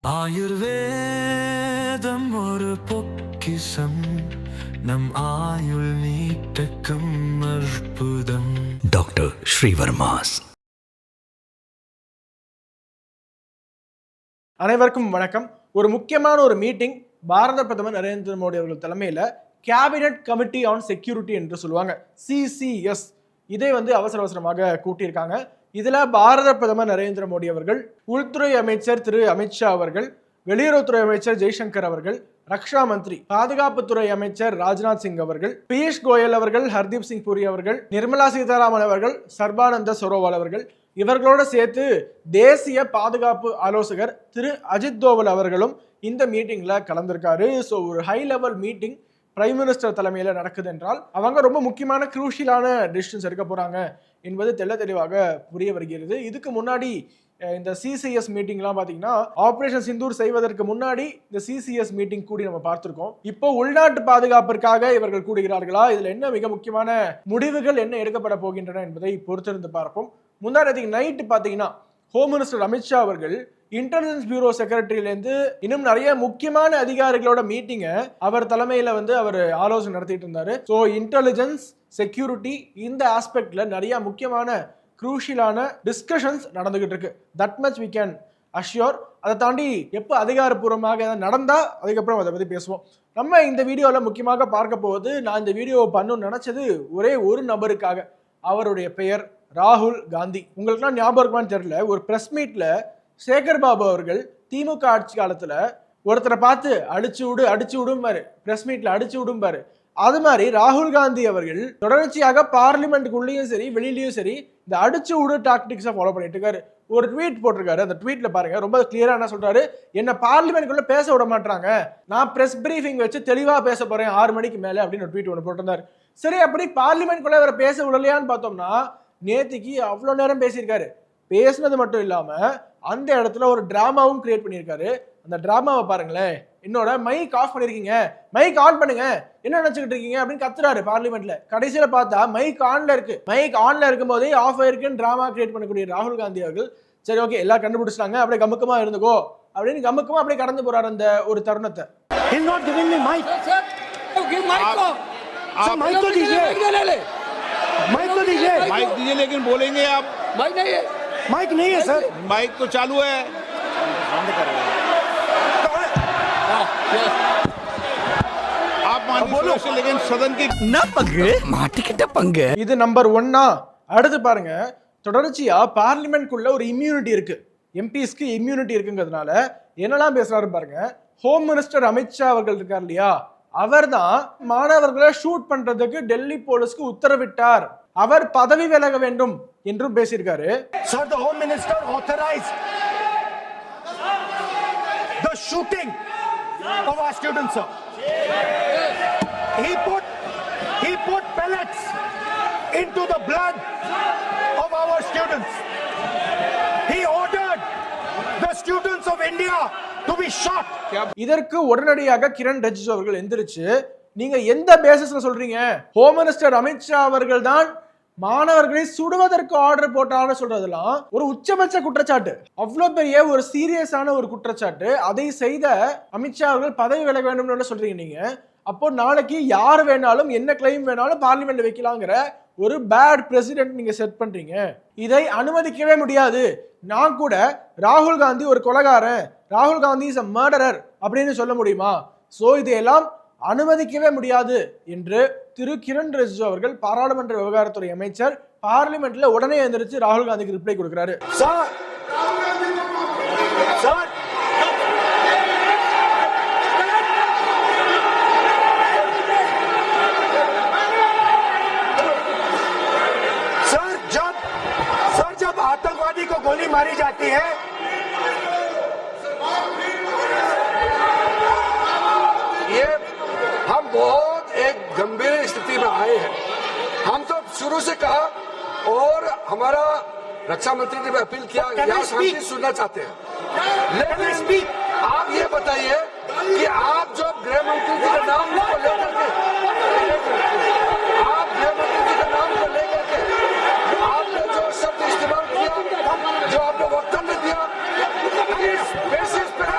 ஆயுர்வேதம் ஒரு பொக்கிஷம், நம் ஆயுள் நீட்டக்கும் அற்புதம். டாக்டர் ஸ்ரீவர்மாஸ். அனைவருக்கும் வணக்கம். ஒரு முக்கியமான ஒரு மீட்டிங் பாரத பிரதமர் நரேந்திர மோடி அவர்கள் தலைமையில் கேபினட் கமிட்டி ஆன் செக்யூரிட்டி என்று சொல்லுவாங்க, CCS. இதை அவசரமாக கூட்டியிருக்காங்க. இதுல பாரத பிரதமர் நரேந்திர மோடி அவர்கள், உள்துறை அமைச்சர் திரு அமித்ஷா அவர்கள், வெளியுறவுத்துறை அமைச்சர் ஜெய்சங்கர் அவர்கள், ரக்ஷா மந்திரி பாதுகாப்புத்துறை அமைச்சர் ராஜ்நாத் சிங் அவர்கள், பியூஷ் கோயல் அவர்கள், ஹர்தீப் சிங் பூரி அவர்கள், நிர்மலா சீதாராமன் அவர்கள், சர்பானந்த சோனோவால் அவர்கள், இவர்களோட சேர்த்து தேசிய பாதுகாப்பு ஆலோசகர் திரு அஜித் தோவல் அவர்களும் இந்த மீட்டிங்ல கலந்திருக்காரு. ஸோ ஒரு high level meeting prime minister தலைமையில் நடக்குது என்றால் அவங்க ரொம்ப முக்கியமான குரூஷியலான டிசிஷன்ஸ் எடுக்க போறாங்க என்பது தெளிவாக புரிய வருகிறது. இதுக்கு முன்னாடி இந்த CCS மீட்டிங்லாம் பார்த்தீங்கன்னா ஆபரேஷன் சிந்தூர் செய்வதற்கு முன்னாடி இந்த CCS மீட்டிங் கூடி நம்ம பார்த்திருக்கோம். இப்போ உள்நாட்டு பாதுகாப்பிற்காக இவர்கள் கூடுகிறார்களா, இதுல என்ன மிக முக்கியமான முடிவுகள் என்ன எடுக்கப்பட போகின்றன என்பதை பொறுத்திருந்து பார்ப்போம். முந்தானத்துக்கு நைட்டு பார்த்தீங்கன்னா ஹோம் மினிஸ்டர் அமித்ஷா அவர்கள் இன்டெலிஜென்ஸ் பியூரோ செக்ரட்டரியிலேருந்து இன்னும் நிறைய முக்கியமான அதிகாரிகளோட மீட்டிங்கை அவர் தலைமையில் அவர் ஆலோசனை நடத்திட்டு இருந்தாரு. ஸோ இன்டெலிஜென்ஸ் செக்யூரிட்டி இந்த ஆஸ்பெக்ட்ல நிறைய முக்கியமான குரூஷியலான டிஸ்கஷன்ஸ் நடந்துகிட்டு இருக்கு. That much we can assure. அதை தாண்டி எப்போ அதிகாரப்பூர்வமாக நடந்தா அதுக்கப்புறம் அதை பற்றி பேசுவோம். நம்ம இந்த வீடியோவில் முக்கியமாக பார்க்க போவது, நான் இந்த வீடியோ பண்ணணும்னு நினைச்சது ஒரே ஒரு நபருக்காக. அவருடைய பெயர் ராகுல் காந்தி. உங்களுக்குலாம் ஞாபகம் இருக்குமான்னு தெரியல, ஒரு பிரஸ் மீட்ல சேகர் பாபு அவர்கள் திமுக ஆட்சி காலத்துல ஒருத்தரை பார்த்து அடிச்சு விடும்பாரு, பிரஸ் மீட்ல அடிச்சு விடும்பாரு. அது மாதிரி ராகுல் காந்தி அவர்கள் தொடர்ச்சியாக பார்லிமெண்ட்டுக்குள்ளேயும் சரி வெளியிலயும் சரி இந்த அடிச்சு விடு டாக்டிக்ஸை ஃபாலோ பண்ணிட்டு இருக்காரு. ஒரு ட்வீட் போட்டிருக்காரு. அந்த ட்வீட்ல பாருங்க, ரொம்ப கிளியரா என்ன சொல்றாரு, என்ன பார்லிமெண்ட்குள்ள பேச விட மாட்டாங்க, நான் பிரஸ் பிரீஃபிங் வச்சு தெளிவா பேச போறேன் 6 மணிக்கு மேல அப்படின்னு ஒரு ட்வீட் ஒன்று போட்டிருந்தாரு. சரி, அப்படி பார்லிமெண்ட்குள்ள இவரை பேச விடலையான்னு பார்த்தோம்னா நேத்திக்கு அவ்வளோ நேரம் பேசியிருக்காரு. பேசினது மட்டும் இல்லாம அந்த இடத்துல ஒரு டிராமாவும் கிரியேட் பண்ணியிருக்காரு. அந்த டிராமாவை பாருங்களேன். என்னோட மைக் ஆஃப் பண்ணிருக்கீங்க, மைக் ஆன் பண்ணுங்க, என்ன நினைச்சுக்கிட்டு இருக்கீங்க அப்படின்னு கத்துறாரு பார்லிமெண்ட்ல. கடைசியில பார்த்தா மைக் ஆன்ல இருக்கு. மைக் ஆன்ல இருக்கும் போதே ஆஃப் ஆயிருக்குன்னு டிராமா கிரியேட் பண்ணக்கூடிய ராகுல் காந்தி அவர்கள், சரி ஓகே எல்லாம் கண்டுபிடிச்சிட்டாங்க, அப்படியே கமுக்கமா இருந்துக்கோ அப்படின்னு கமுக்கமா அப்படியே கடந்து போறாரு அந்த ஒரு தருணத்தை. माइक दीजिए, लेकिन बोलेंगे आप। माइक नहीं है सर, माइक तो चालू है। आप बोलो, लेकिन सदन की மாட்டிக்கிட்ட பங்கு. இது நம்பர் 1. அடுத்து பாருங்க, தொடர்ச்சியா பார்லிமெண்ட்குள்ள ஒரு இம்யூனிட்டி இருக்கு, எம்பிஸ்க்கு இம்யூனிட்டி இருக்குங்கிறதுனால என்னெல்லாம் பேசுறாரு பாருங்க. ஹோம் மினிஸ்டர் அமித்ஷா அவர்கள் இருக்கார் இல்லையா, அவர்தான் மாணவர்களை ஷூட் பண்றதுக்கு டெல்லி போலீஸ்க்கு உத்தரவிட்டார், அவர் பதவி விலக வேண்டும் என்றும் பேசியிருக்காரு. Sir, the Home Minister authorized the shooting of our students, sir. He put pellets into the blood of our students. He ordered the students of India to be shot. இதற்கு உடனடியாக கிரண் ரிஜிஜு அவர்கள் எந்திரிச்சு, நீங்க எந்த பேசிஸ்ல சொல்றீங்க, ஹோம் மினிஸ்டர் அமித்ஷா அவர்கள் தான் மாணவர்களை சுடுவதற்கு ஆர்டர் போட்டான்னு சொல்றதெல்லாம் ஒரு உச்சபட்ச குற்றச்சாட்டு, அவ்வளவு பெரிய ஒரு சீரியஸான ஒரு குற்றச்சாட்டு. அதை செய்த அமித்ஷா அவர்கள் பதவி விலக வேண்டும் சொல்றீங்க நீங்க. அப்போ நாளைக்கு யார் வேணாலும் என்ன கிளைம் வேணாலும் பார்லிமெண்ட் வைக்கலாங்கிற ஒரு பேட் பிரசிடென்ட் நீங்க செட் பண்றீங்க. இதை அனுமதிக்கவே முடியாது. நான் கூட ராகுல் காந்தி ஒரு கொலைகாரன், ராகுல் காந்தி இஸ் a murderer அப்படின்னு சொல்ல முடியுமா? சோ இதையெல்லாம் அனுமதிக்கவே முடியாது என்று திரு கிரண் ரிஜிஜு அவர்கள், பாராளுமன்ற விவகாரத்துறை அமைச்சர், பார்லிமெண்ட்ல உடனே எந்திரிச்சு ராகுல் காந்திக்கு ரிப்ளை கொடுக்கிறாரு. जब आतंकवादी को गोली मारी जाती है, ये हम बहुत एक गंभीर स्थिति में आए हैं। हम तो शुरू से कहा और हमारा रक्षा मंत्री ने भी अपील किया, यहाँ शांति सुनना चाहते हैं। लेकिन आप ये बताइए कि आप जो गृह मंत्री जी का नाम को लेकर के, आप गृह मंत्री जी का नाम को लेकर के आपने जो शब्द इस्तेमाल किया, जो आपने वक्तव्य दिया, इस बेसिस पर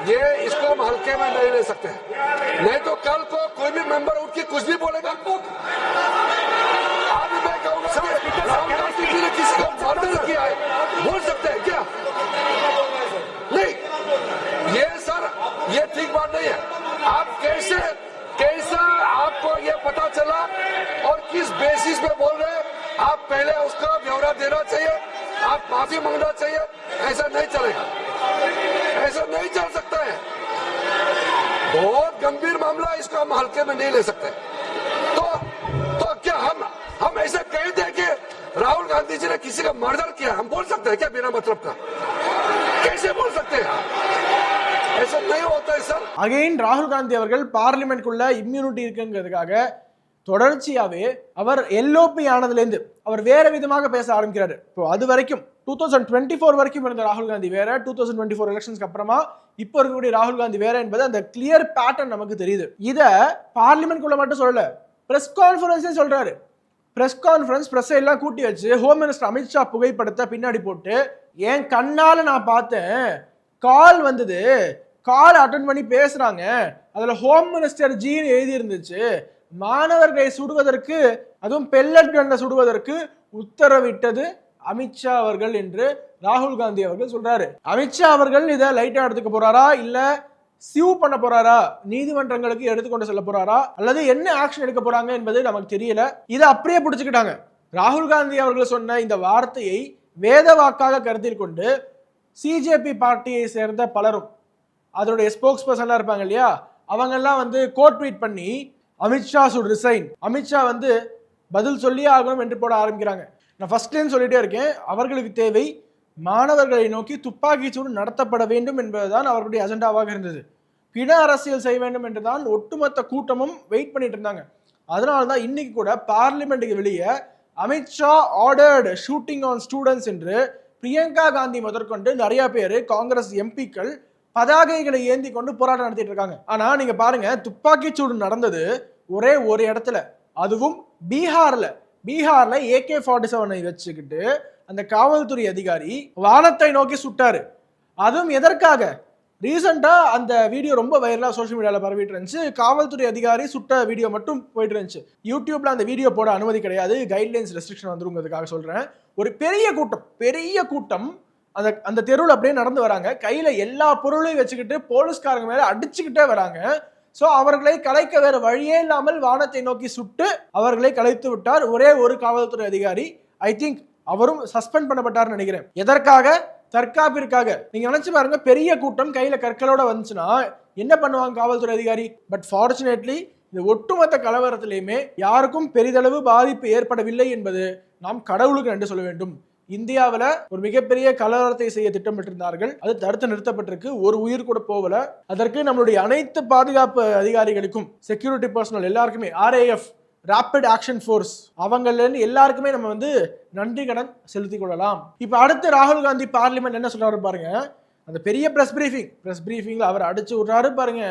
ये इसको हम हल्के में नहीं ले सकते, नहीं तो कल को कोई भी मेंबर उठ के कुछ भी बोलेगा। आज मैं कहूंगा राहुल गांधी जी ने किसी को मर्डर किया है, बोल सकते हैं क्या? नहीं, ये सर ये ठीक बात नहीं है। आप कैसा आपको ये पता चला और किस बेसिस पे बोल रहे हैं? आप पहले उसका ब्यौरा देना चाहिए, आप माफी मांगना चाहिए। ऐसा नहीं चलेगा, ऐसा नहीं चल सकता है। बहुत गंभीर मामला, इसको हम हल्के में नहीं ले सकते। तो क्या हम ऐसा कह दें कि राहुल गांधी जी ने किसी का मर्डर किया, हम बोल सकते हैं क्या बिना मतलब का? कैसे बोल सकते हैं? ऐसा नहीं होता है सर। அகைன் ராகுல் காந்தி அவர்கள் பார்லிமெண்ட்குள்ள இம்யூனிட்டி இருக்குங்கிறதுக்காக தொடர்ச்சியாவே அவர் எல்ஓபி ஆனதுலேருந்து அவர் வேற விதமாக பேச ஆரம்பிக்கிறாரு. இப்போ அது வரைக்கும் 2024 வரைக்கும் இருந்த ராகுல் காந்தி வேற, 2024 எலெக்ஷன்ஸ்க்கு அப்புறமா இப்போ இருக்கக்கூடிய ராகுல் காந்தி வேற என்பது அந்த கிளியர் பேட்டர்ன் நமக்கு தெரியுது. இத பார்லிமெண்ட்குள்ள மட்டும் சொல்லல, பிரஸ் கான்ஃபரன்ஸே சொல்றாரு. பிரஸ் கான்ஃபரன்ஸ் பிரஸ் எல்லாம் கூட்டி வச்சு ஹோம் மினிஸ்டர் அமித்ஷா புகைப்படத்தை பின்னாடி போட்டு, என் கண்ணால நான் பார்த்தேன், கால் வந்தது, கால் அட்டன் பண்ணி பேசுறாங்க, அதுல ஹோம் மினிஸ்டர் ஜின்னு எழுதி இருந்துச்சு, மாணவர்களை சுடுவதற்கு அதுவும் பெல்லட் கன்னை சுடுவதற்கு உத்தரவிட்டது அமித்ஷா அவர்கள் என்று ராகுல் காந்தி அவர்கள் சொல்றாரு. அமித்ஷா அவர்கள் இதை லைட்டா எடுத்துக்க போறாரா, இல்ல சியூ பண்ண போறாரா, நீதிமன்றங்களுக்கு எடுத்துக்கொண்டு செல்ல போறாரா, அல்லது என்ன ஆக்ஷன் எடுக்க போறாங்க என்பது நமக்கு தெரியல. இதை அப்படியே பிடிச்சுக்கிட்டாங்க. ராகுல் காந்தி அவர்கள் சொன்ன இந்த வார்த்தையை வேத வாக்காக கருத்தில் கொண்டு சிஜேபி பார்ட்டியை சேர்ந்த பலரும் அதனுடைய ஸ்போக்ஸ் பர்சன்லாம் இருப்பாங்க இல்லையா, அவங்கெல்லாம் கோட் ட்வீட் பண்ணி அமித்ஷா சுட் ரிசைன், அமித்ஷா பதில் சொல்லியே ஆகணும் என்று போட ஆரம்பிக்கிறாங்க. நான் ஃபர்ஸ்ட்லேருந்து சொல்லிட்டே இருக்கேன், அவர்களுக்கு தேவை மாணவர்களை நோக்கி துப்பாக்கி சூடு நடத்தப்பட வேண்டும் என்பதுதான் அவர்களுடைய அஜெண்டாவாக இருந்தது. பிண அரசியல் செய்ய வேண்டும் என்றுதான் ஒட்டுமொத்த கூட்டமும் வெயிட் பண்ணிட்டு இருந்தாங்க. அதனால தான் இன்னைக்கு கூட பார்லிமெண்ட்டுக்கு வெளியே Amit Shah ordered shooting on students என்று பிரியங்கா காந்தி முதற்கொண்டு நிறைய பேர் காங்கிரஸ் எம்பிக்கள் பதாகைகளை ஏந்தி கொண்டு போராட்டம் நடத்திட்டு இருக்காங்க. ஆனா நீங்க பாருங்க, துப்பாக்கி சூடு நடந்தது ஒரே ஒரு இடத்துல, அதுவும் பீகார்ல AK-47 வச்சுக்கிட்டு அந்த காவல்துறை அதிகாரி வானத்தை நோக்கி சுட்டாரு. அதுவும் எதற்காக? ரீசெண்டா அந்த வீடியோ ரொம்ப வைரலா சோஷியல் மீடியால பரவிட்டு இருந்துச்சு. காவல்துறை அதிகாரி சுட்ட வீடியோ மட்டும் போயிட்டு இருந்துச்சு. யூடியூப்ல அந்த வீடியோ போட அனுமதி கிடையாது, கைட்லைன்ஸ் ரெஸ்ட்ரிக்ஷன் வந்துருங்கிறதுக்காக சொல்றேன். ஒரு பெரிய கூட்டம் அந்த தெருவில் அப்படியே நடந்து வராங்க, கையில எல்லா பொருளையும் வச்சுக்கிட்டு போலீஸ்காரங்க மேல அடிச்சுக்கிட்டே வராங்க. சோ அவர்களை கலைக்க வேற வழியே இல்லாமல் வானத்தை நோக்கி சுட்டு அவர்களை கலைத்து விட்டார் ஒரே ஒரு காவல்துறை அதிகாரி. ஐ திங்க் அவரும் சஸ்பெண்ட் பண்ணப்பட்டார்னு நினைக்கிறேன். எதற்காக? தற்காப்பிற்காக. நீங்க நினைச்சு பாருங்க, பெரிய கூட்டம் கையில கற்களோட வந்துச்சுன்னா என்ன பண்ணுவாங்க காவல்துறை அதிகாரி? பட் ஃபார்ச்சுனேட்லி இந்த ஒட்டுமொத்த கலவரத்திலையுமே யாருக்கும் பெரிதளவு பாதிப்பு ஏற்படவில்லை என்பது நாம் கடவுளுக்கு நன்றி சொல்ல வேண்டும். இந்தியாவில் ஒரு மிகப்பெரிய கலவரத்தை செய்ய திட்டமிட்டிருந்தார்கள், அது தடுத்து நிறுத்தப்பட்டிருக்கு, ஒரு உயிர் கூட போகல. அதற்கு நம்மளுடைய அனைத்து பாதுகாப்பு அதிகாரிகளுக்கும், செக்யூரிட்டி பர்சனல் எல்லாருக்குமே, RAF ராபிட் ஆக்ஷன் ஃபோர்ஸ் அவங்கள்ல எல்லாருக்குமே நம்ம நன்றி கடன் செலுத்திக் கொள்ளலாம். இப்ப அடுத்து ராகுல் காந்தி பார்லிமெண்ட் என்ன சொல்றாரு பாருங்க. அந்த பெரிய பிரஸ் பிரீஃபிங்ல அவர் அடிச்சு விடுறாரு பாருங்க,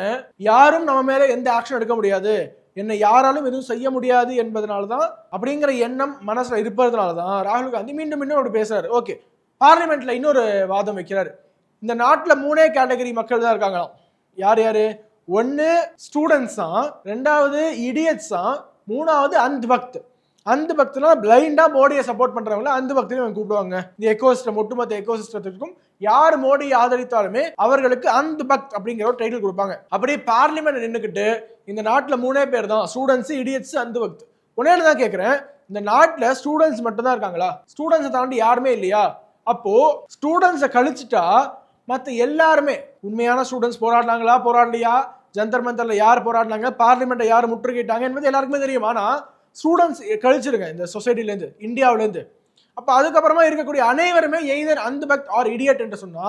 யாரும் நம்ம மேல எந்த ஆக்ஷன் எடுக்க முடியாது, என்னை யாராலும் எதுவும் செய்ய முடியாது என்பதனால்தான், அப்படிங்கிற எண்ணம் மனசுல இருப்பதனாலதான் ராகுல் காந்தி மீண்டும் அப்படி பேசுறாரு. ஓகே, பார்லிமெண்ட்ல இன்னொரு வாதம் வைக்கிறாரு. இந்த நாட்டுல 3 கேட்டகரி மக்கள் தான் இருக்காங்களாம். யாரு? 1 ஸ்டூடெண்ட்ஸ் தான், 2வது இடியட்ஸ் தான், 3வது அந்த பக்தனா பிளைண்டா மோடியை சப்போர்ட் பண்றவங்கள அந்த பக்தனையும் கூப்பிடுவாங்க. இந்த எக்கோசிஸ்டம், ஒட்டுமொத்த எக்கோசிஸ்டத்திற்கும் யார் மோடியை ஆதரித்தாலுமே அவர்களுக்கு அந்த பக்த் அப்படிங்கிற ஒரு டைட்டில் கொடுப்பாங்க. அப்படியே பார்லிமெண்ட் நின்றுக்கிட்டு இந்த நாட்டுல 3 பேர் தான், ஸ்டூடெண்ட்ஸ், இடியட்ஸ், அந்த பக்த். உடனே தான் கேட்கிறேன், இந்த நாட்டுல ஸ்டூடெண்ட்ஸ் மட்டும் தான் இருக்காங்களா? ஸ்டூடெண்ட்ஸை தாண்டி யாருமே இல்லையா? அப்போ ஸ்டூடெண்ட்ஸை கழிச்சுட்டா மற்ற எல்லாருமே, உண்மையான ஸ்டூடெண்ட்ஸ் போராடலையா, ஜந்தர் மந்தர்ல யார் போராடினாங்க, பார்லிமெண்ட்டை யார் முற்றுகையிட்டாங்க என்பது எல்லாருக்குமே தெரியும். ஆனா ஸ்டூடெண்ட்ஸ் கழிச்சிருங்க இந்த சொசைட்டிலேருந்து, இந்தியாவிலேருந்து. அப்போ அதுக்கப்புறமா இருக்கக்கூடிய அனைவருமே எய்தர் அந்த பக்த் ஆர் இடியட் என்று சொன்னா,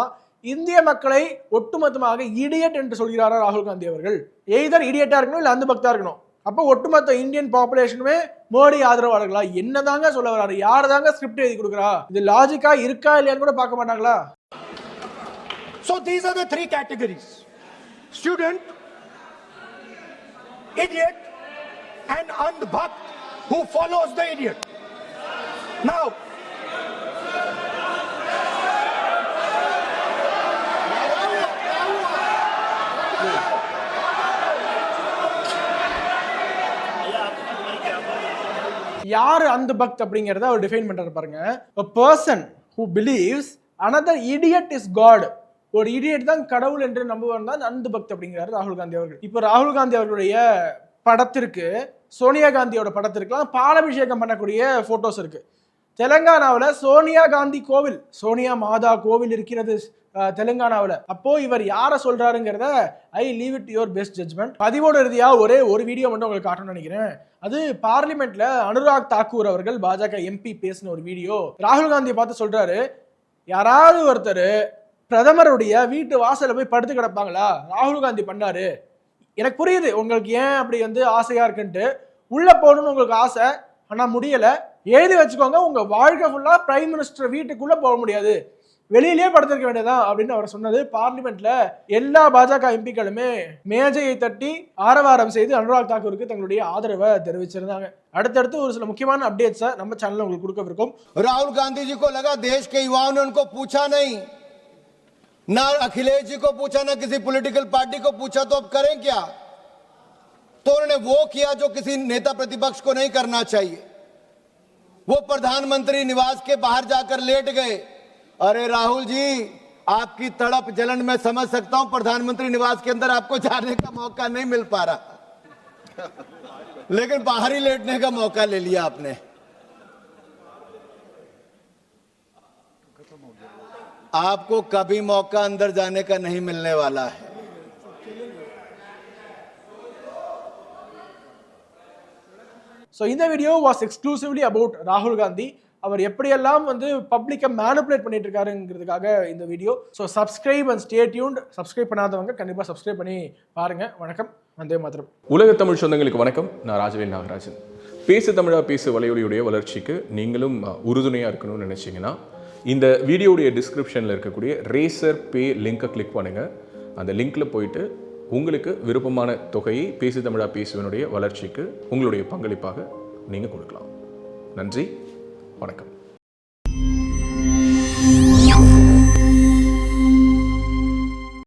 இந்திய மக்களை ஒட்டுமொத்தமாக இடியட் என்று சொல்கிறாரா ராகுல் காந்தி அவர்கள்? எய்தர் இடியட்டா இருக்கணும், இல்லை அந்த பக்தா இருக்கணும். அப்போ ஒட்டுமொத்த இந்தியன் பாப்புலேஷனுமே மோடி ஆதரவாளர்களா? என்னதாங்க சொல்ல வராரு? யார் தாங்க ஸ்கிரிப்ட் எழுதி கொடுக்குறா? இது லாஜிக்கா இருக்கா இல்லையான்னு கூட பார்க்க மாட்டாங்களா? So these are the 3 categories: student, idiot, and andhbhakt who follows the idiot. Now, யாரு அந்த பக்த் அப்படிங்கறத அவர் டிஃபைன் பண்றாரு பாருங்க. a person who believes another idiot is god. ஒரு இடியட் தான் கடவுள் என்று நம்புவார் தான் அந்த பக்த் அப்படிங்கிறாரு ராகுல் காந்தி அவர்கள். இப்போ ராகுல் காந்தி அவர்களுடைய படத்திற்கு சோனியா காந்தியோட படத்திற்குலாம் பாலாபிஷேகம் பண்ணக்கூடிய போட்டோஸ் இருக்கு. தெலுங்கானாவில் சோனியா காந்தி கோவில், சோனியா மாதா கோவில் இருக்கிறது தெலுங்கானாவில். அப்போ இவர் யாரை சொல்றாருங்கிறத I leave it your best judgement. பதிவோட இறுதியா ஒரே ஒரு வீடியோ மட்டும் உங்களுக்கு காட்டணும்னு நினைக்கிறேன். அது பார்லிமெண்ட்ல அனுராக் தாக்கூர் அவர்கள் பாஜக எம்பி பேசின ஒரு வீடியோ. ராகுல் காந்தியை பார்த்து சொல்றாரு, யாராவது ஒருத்தர் பிரதமருடைய வீட்டு வாசல்ல போய் படுத்து கிடப்பாங்களா? ராகுல் காந்தி பண்ணாரு. எனக்கு புரியுது உங்களுக்கு ஏன் அப்படி ஆசையா இருக்குன்ட்டு. உள்ள போகணும்னு உங்களுக்கு ஆசை, ஆனா முடியல. எழுதி வச்சுக்கோங்க, உங்க வாழ்க்கை ஃபுல்லா பிரைம் மினிஸ்டர் வீட்டுக்குள்ள போக முடியாது, வெளியிலேயே படுத்திருக்க வேண்டியதான் அப்படின்னு அவர் சொன்னது. பார்லிமெண்ட்ல எல்லா பாஜக எம்பிக்களுமே மேஜையை தட்டி ஆரவாரம் செய்து அனுராக் தாக்கூருக்கு தங்களுடைய ஆதரவை தெரிவிச்சிருந்தாங்க. அடுத்தடுத்து ஒரு சில முக்கியமான அப்டேட்ஸை நம்ம சேனல்ல உங்களுக்கு கொடுக்கவிருக்கும். राहुल गांधी जी को लगा देश के युवाओं ने उनको पूछा नहीं, ना अखिलेश जी को पूछा, ना किसी पॉलिटिकल पार्टी को पूछा, तो अब करें क्या? तो उन्होंने वो किया जो किसी नेता प्रतिपक्ष को नहीं करना चाहिए। वो प्रधानमंत्री निवास के बाहर जाकर लेट गए। अरे राहुल जी, आपकी तड़प जलन मैं समझ सकता हूं, प्रधानमंत्री निवास के अंदर आपको जाने का मौका नहीं मिल पा रहा, लेकिन बाहर ही लेटने का मौका ले लिया आपने। आपको कभी मौका अंदर जाने का नहीं मिलने वाला है। So இந்த வீடியோ வாஸ் எக்ஸ்க்ளூசிவ்லி அபவுட் ராகுல் காந்தி. அவர் எப்படியெல்லாம் பப்ளிக்கை மேனிபுலேட் பண்ணிட்டு இருக்காருங்கிறதுக்காக இந்த video. So subscribe and stay tuned. Subscribe பண்ணாதவங்க கண்டிப்பாக சப்ஸ்கிரைப் பண்ணி பாருங்க. வணக்கம், வந்தே மாதரம். உலக தமிழ் சொந்தங்களுக்கு வணக்கம். நான் ராஜவேல் நாகராஜன். பேசு தமிழா பேசு வலையொலியுடைய வளர்ச்சிக்கு நீங்களும் உறுதுணையாக இருக்கணும்னு நினச்சிங்கன்னா இந்த வீடியோடைய டிஸ்கிரிப்ஷனில் இருக்கக்கூடிய ரேசர் பே லிங்கை கிளிக் பண்ணுங்கள். அந்த லிங்க்கில் போயிட்டு உங்களுக்கு விருப்பமான தொகையை பேசு தமிழா பேசுவனுடைய வளர்ச்சிக்கு உங்களுடைய பங்களிப்பாக நீங்கள் கொடுக்கலாம். நன்றி, வணக்கம்.